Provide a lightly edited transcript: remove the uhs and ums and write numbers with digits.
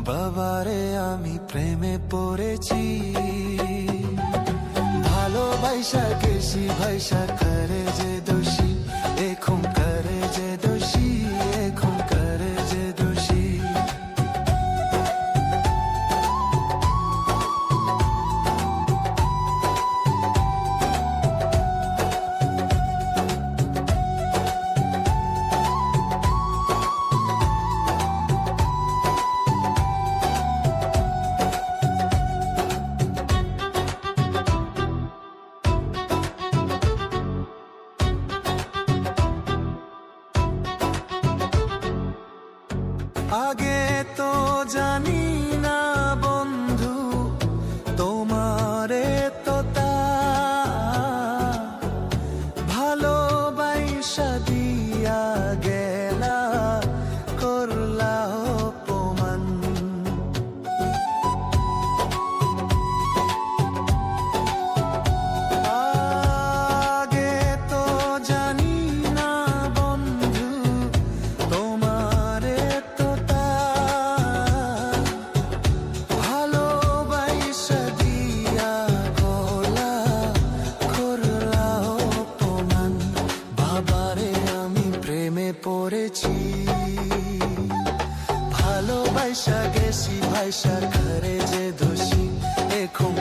বাবারে আমি প্রেমে পড়েছি, ভালোবাসা গেছি ভাইসা করে যে দোষী, এখন করে যে দোষী, এখন করে যে দোষী। আগে তো জানি না বন্ধু তোমারে তো তা ভালোবাসা দিয়া গেলা করলা অপমান। আগে তো জানি না বন্ধু তোমারে পড়েছি, ভালোবাসা গেছি ভাইসা করে যে দোষী, এখন